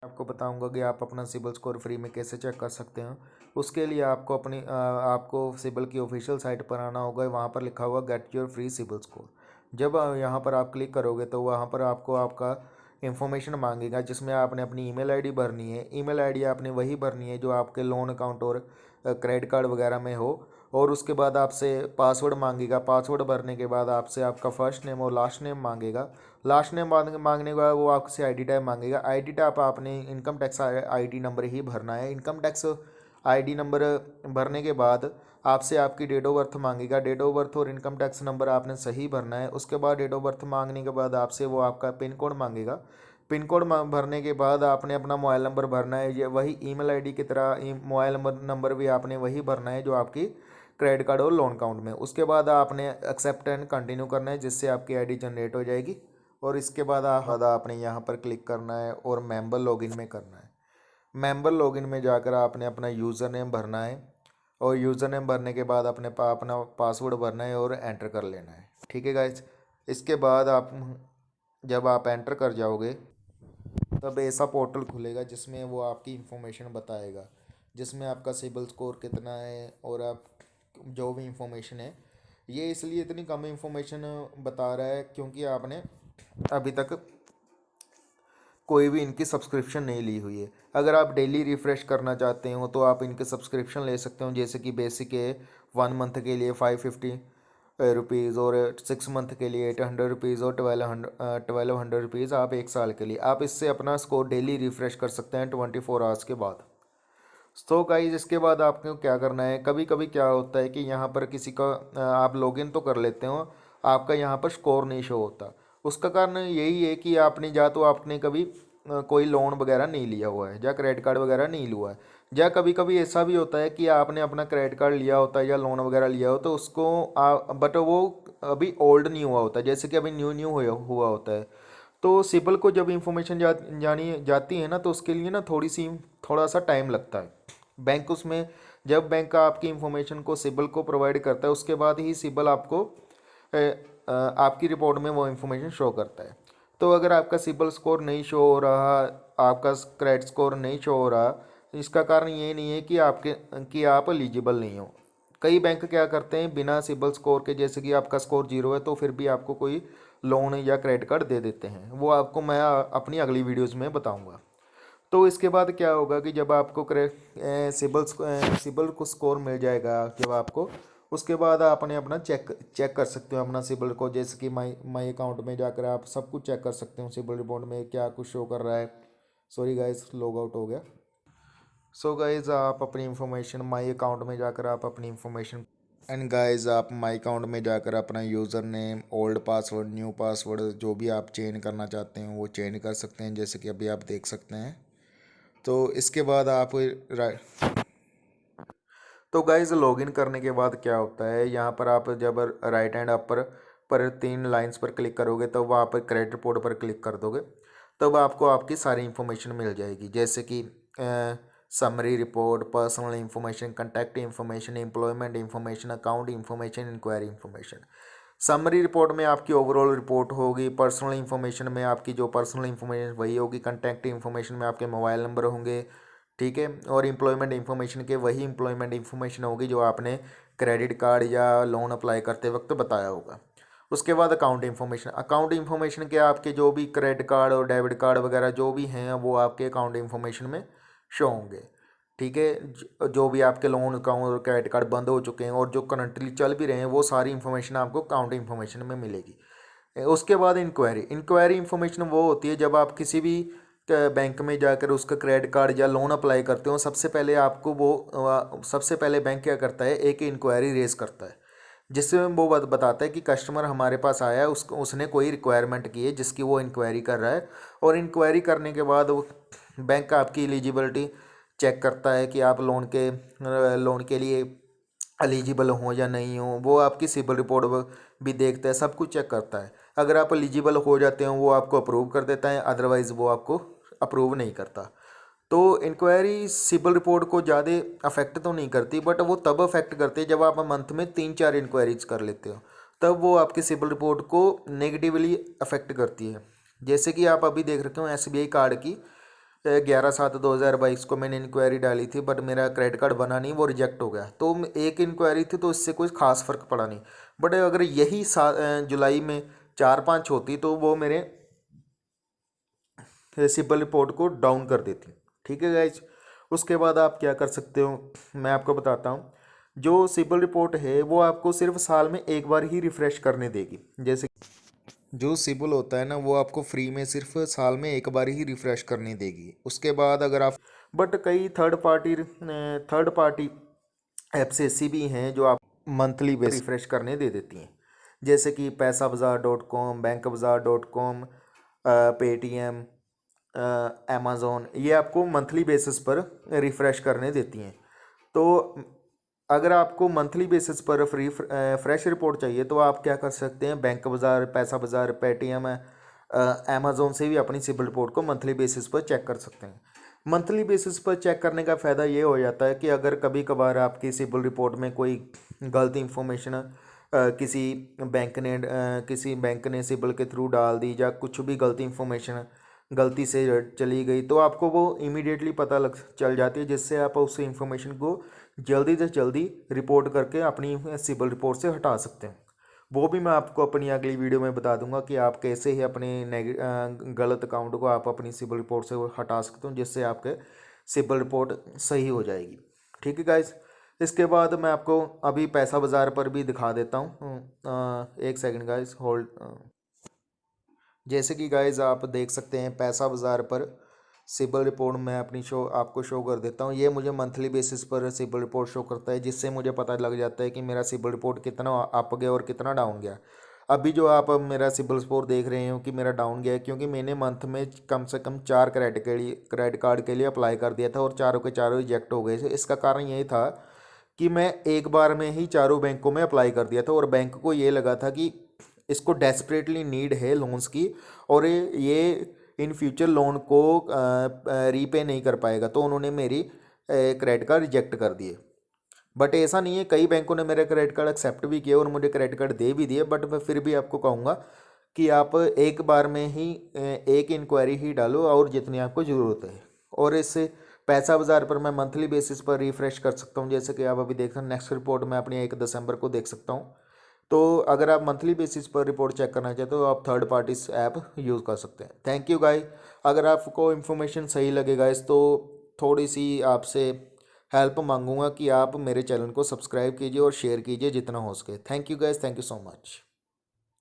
आपको बताऊंगा कि आप अपना सिबिल स्कोर फ्री में कैसे चेक कर सकते हैं। उसके लिए आपको आपको सिबिल की ऑफिशियल साइट पर आना होगा। वहाँ पर लिखा हुआ get your free CIBIL score. जब यहाँ पर आप क्लिक करोगे तो वहाँ पर आपको आपका इन्फॉर्मेशन मांगेगा, जिसमें आपने अपनी ईमेल आईडी भरनी है। ईमेल आईडी आपने वही भरनी है जो आपके लोन अकाउंट और क्रेडिट कार्ड वगैरह में हो। और उसके बाद आपसे पासवर्ड मांगेगा। पासवर्ड भरने के बाद आपसे आपका फर्स्ट नेम और लास्ट नेम मांगेगा। लास्ट नेम मांगने के बाद वो आपसे आईडी टाइप मांगेगा। आईडी टाइप आपने इनकम टैक्स आईडी नंबर ही भरना है। इनकम टैक्स आईडी नंबर भरने के बाद आपसे आपकी डेट ऑफ बर्थ मांगेगा। डेट ऑफ बर्थ और इनकम टैक्स नंबर आपने सही भरना है। उसके बाद डेट ऑफ बर्थ मांगने के बाद आपसे वो आपका पिन कोड मांगेगा। पिन कोड भरने के बाद आपने अपना मोबाइल नंबर भरना है। ये वही ईमेल आईडी की तरह मोबाइल नंबर भी आपने वही भरना है जो आपकी क्रेडिट कार्ड और लोन अकाउंट में। उसके बाद आपने एक्सेप्ट एंड कंटिन्यू करना है, जिससे आपकी आईडी जनरेट हो जाएगी। और इसके बाद आपने यहाँ पर क्लिक करना है और मेंबर लॉगिन में करना है। मेंबर लॉगिन में जाकर आपने अपना यूज़र नेम भरना है। और यूज़र नेम भरने के बाद अपना पासवर्ड भरना है और एंटर कर लेना है। ठीक है गाइज। इसके बाद जब आप एंटर कर जाओगे तब ऐसा पोर्टल खुलेगा जिसमें वो आपकी इंफॉर्मेशन बताएगा, जिसमें आपका सिबिल स्कोर कितना है और आप जो भी इंफॉर्मेशन है। ये इसलिए इतनी कम इंफॉर्मेशन बता रहा है क्योंकि आपने अभी तक कोई भी इनकी सब्सक्रिप्शन नहीं ली हुई है। अगर आप डेली रिफ़्रेश करना चाहते हो तो आप इनके सब्सक्रिप्शन ले सकते हो, जैसे कि बेसिक है 1 मंथ के लिए 550 रुपीज़ और 6 मंथ के लिए 800 रुपीज़ और 1200 रुपीज़ आप 1 साल के लिए। आप इससे अपना स्कोर डेली रिफ़्रेश कर सकते हैं 24 आवर्स के बाद। तो गाइज इसके बाद आपको क्या करना है, कभी कभी क्या होता है कि यहाँ पर किसी का आप लॉगिन तो कर लेते हो, आपका यहाँ पर स्कोर नहीं शो होता। उसका कारण यही है कि आपने कभी कोई लोन वगैरह नहीं लिया हुआ है या क्रेडिट कार्ड वगैरह नहीं लिया है। या कभी कभी ऐसा भी होता है कि आपने अपना क्रेडिट कार्ड लिया होता है या लोन वगैरह लिया हो तो उसको बट वो अभी ओल्ड नहीं हुआ होता, जैसे कि अभी न्यू न्यू हुआ होता है। तो सिबिल को जब इंफॉर्मेशन जानी जाती है ना तो उसके लिए ना थोड़ा सा टाइम लगता है। बैंक उसमें जब बैंक आपकी इंफॉर्मेशन को सिबिल को प्रोवाइड करता है उसके बाद ही सिबिल आपको आपकी रिपोर्ट में वो इंफॉर्मेशन शो करता है। तो अगर आपका सिबिल स्कोर नहीं शो हो रहा, आपका क्रेडिट स्कोर नहीं शो हो रहा, इसका कारण ये नहीं है कि आप एलिजिबल नहीं हो। कई बैंक क्या करते हैं बिना सिबिल स्कोर के, जैसे कि आपका स्कोर 0 है तो फिर भी आपको कोई लोन या क्रेडिट कार्ड दे देते हैं। वो आपको मैं अपनी अगली वीडियोज़ में बताऊँगा। तो इसके बाद क्या होगा कि जब आपको सिबिल को स्कोर मिल जाएगा जब आपको, उसके बाद आपने अपना चेक कर सकते हो अपना सिबिल को, जैसे कि माई अकाउंट में जाकर आप सब कुछ चेक कर सकते हो सिबिल रिपोर्ट में क्या कुछ शो कर रहा है। सॉरी गाइस, लॉग आउट हो गया। सो गाइस आप अपनी इंफॉर्मेशन माई अकाउंट में जाकर आप अपनी इंफॉर्मेशन एंड गाइस आप माई अकाउंट में जाकर अपना user name, old password, new password जो भी आप चेंज करना चाहते हैं वो चेंज कर सकते हैं, जैसे कि अभी आप देख सकते हैं। तो इसके बाद तो गाइज लॉगिन करने के बाद क्या होता है, यहाँ पर आप जब राइट हैंड पर 3 लाइंस पर क्लिक करोगे तो वहाँ पर क्रेडिट रिपोर्ट पर क्लिक कर दोगे तब आपको आपकी सारी इन्फॉर्मेशन मिल जाएगी, जैसे कि summary report, personal information, contact information, employment information, account information, inquiry information. Summary report में आपकी ओवरऑल रिपोर्ट होगी। पर्सनल इन्फॉर्मेशन में आपकी जो पर्सनल इन्फॉर्मेशन वही होगी। कॉन्टैक्ट इन्फॉर्मेशन में आपके मोबाइल नंबर होंगे, ठीक है। और एम्प्लॉयमेंट इन्फॉर्मेशन के वही एम्प्लॉयमेंट इन्फॉर्मेशन होगी जो आपने क्रेडिट कार्ड या लोन अप्लाई करते वक्त बताया होगा। उसके बाद अकाउंट इन्फॉर्मेशन के आपके जो भी क्रेडिट कार्ड और डेबिट कार्ड वगैरह जो भी हैं वो आपके अकाउंट इन्फॉर्मेशन में शो होंगे, ठीक है। जो भी आपके लोन अकाउंट और क्रेडिट कार्ड बंद हो चुके हैं और जो करंटली चल भी रहे हैं वो सारी इन्फॉर्मेशन आपको अकाउंट इन्फॉर्मेशन में मिलेगी। उसके बाद इंक्वायरी इन्फॉर्मेशन वो होती है जब आप किसी भी बैंक में जाकर उसका क्रेडिट कार्ड या लोन अप्लाई करते हो, सबसे पहले बैंक क्या करता है, एक इंक्वायरी रेज करता है जिसमें वो बताता है कि कस्टमर हमारे पास आया है, उसने कोई रिक्वायरमेंट की है जिसकी वो इंक्वायरी कर रहा है। और इंक्वायरी करने के बाद वो बैंक आपकी एलिजिबिलिटी चेक करता है कि आप लोन के लिए एलिजिबल हो या नहीं हो। वो आपकी सिबिल रिपोर्ट भी देखता है, सब कुछ चेक करता है। अगर आप एलिजिबल हो जाते हो वो आपको अप्रूव कर देता है, अदरवाइज़ वो आपको अप्रूव नहीं करता। तो इंक्वायरी सिबिल रिपोर्ट को ज़्यादा अफेक्ट तो नहीं करती, बट वो तब अफेक्ट करती है जब आप मंथ में 3-4 इंक्वायरीज कर लेते हो, तब वो आपकी सिबिल रिपोर्ट को नेगेटिवली अफेक्ट करती है। जैसे कि आप अभी देख रखे हो SBI कार्ड की 11/7/2022 को मैंने इंक्वायरी डाली थी, बट मेरा क्रेडिट कार्ड बना नहीं, वो रिजेक्ट हो गया। तो एक इंक्वायरी थी तो इससे कोई खास फ़र्क पड़ा नहीं, बट अगर यही जुलाई में 4-5 होती तो वो मेरे सिबिल रिपोर्ट को डाउन कर देती। ठीक है गाइज, उसके बाद आप क्या कर सकते हो मैं आपको बताता हूँ। जो सिबिल रिपोर्ट है वो आपको सिर्फ साल में एक बार ही रिफ़्रेश करने देगी। जैसे जो सिबिल होता है ना, वो आपको फ्री में सिर्फ साल में एक बार ही रिफ़्रेश करने देगी। उसके बाद अगर आप, बट कई थर्ड पार्टी ऐप्स ऐसी भी हैं जो आप मंथली बेस रिफ़्रेश करने दे देती हैं, जैसे कि पैसाबाजार.com, बैंकबाजार.com, पेटीएम, अमेज़ॉन, ये आपको मंथली बेसिस पर रिफ़्रेश करने देती हैं। तो अगर आपको मंथली बेसिस पर फ्रेश रिपोर्ट चाहिए तो आप क्या कर सकते हैं, बैंक बाज़ार, पैसा बाज़ार, पेटीएम, अमेज़ॉन से भी अपनी सिबिल रिपोर्ट को मंथली बेसिस पर चेक कर सकते हैं। मंथली बेसिस पर चेक करने का फ़ायदा ये हो जाता है कि अगर कभी कभार आपकी सिबिल रिपोर्ट में कोई गलत इंफॉर्मेशन किसी बैंक ने सिबिल के थ्रू डाल दी, या कुछ भी गलती इंफॉर्मेशन गलती से चली गई, तो आपको वो इमीडिएटली पता लग चल जाती है, जिससे आप उस इंफॉर्मेशन को जल्दी से जल्दी रिपोर्ट करके अपनी सिबिल रिपोर्ट से हटा सकते हैं। वो भी मैं आपको अपनी अगली वीडियो में बता दूंगा कि आप कैसे ही अपने गलत अकाउंट को आप अपनी सिबिल रिपोर्ट से हटा सकते हो, जिससे आपके सिबिल रिपोर्ट सही हो जाएगी। ठीक है गाइज, इसके बाद मैं आपको अभी पैसा बाज़ार पर भी दिखा देता हूँ। एक सेकंड गाइज, होल्ड। जैसे कि गाइज आप देख सकते हैं पैसा बाज़ार पर सिबिल रिपोर्ट मैं अपनी आपको शो कर देता हूँ। ये मुझे मंथली बेसिस पर सिबिल रिपोर्ट शो करता है, जिससे मुझे पता लग जाता है कि मेरा सिबिल रिपोर्ट कितना अप गया और कितना डाउन गया। अभी जो आप मेरा सिबिल स्कोर देख रहे हो कि मेरा डाउन गया है, क्योंकि मैंने मंथ में कम से कम 4 क्रेडिट कार्ड के लिए अप्लाई कर दिया था और चारों के चारों रिजेक्ट हो गए थे। इसका कारण यही था कि मैं एक बार में ही चारों बैंकों में अप्लाई कर दिया था, और बैंक को ये लगा था कि इसको डेस्परेटली नीड है लोन्स की, और ये इन फ्यूचर लोन को रीपे नहीं कर पाएगा, तो उन्होंने मेरी क्रेडिट कार्ड रिजेक्ट कर दिए। बट ऐसा नहीं है, कई बैंकों ने मेरे क्रेडिट कार्ड एक्सेप्ट भी किया और मुझे क्रेडिट कार्ड दे भी दिए। बट मैं फिर भी आपको कहूँगा कि आप एक बार में ही एक इंक्वायरी ही डालो, और जितनी आपको ज़रूरत है। और इससे पैसा बाज़ार पर मैं मंथली बेसिस पर रिफ़्रेश कर सकता हूँ, जैसे कि आप अभी देख सकते हैं नेक्स्ट रिपोर्ट मैं अपनी 1 दिसंबर को देख सकता हूँ। तो अगर आप मंथली बेसिस पर रिपोर्ट चेक करना चाहते हो, आप थर्ड पार्टी ऐप यूज़ कर सकते हैं। Thank you guys. अगर आपको इन्फॉर्मेशन सही लगे गाइस, तो थोड़ी सी आपसे हेल्प मांगूंगा कि आप मेरे चैनल को सब्सक्राइब कीजिए और शेयर कीजिए जितना हो सके। Thank you guys, thank you so much.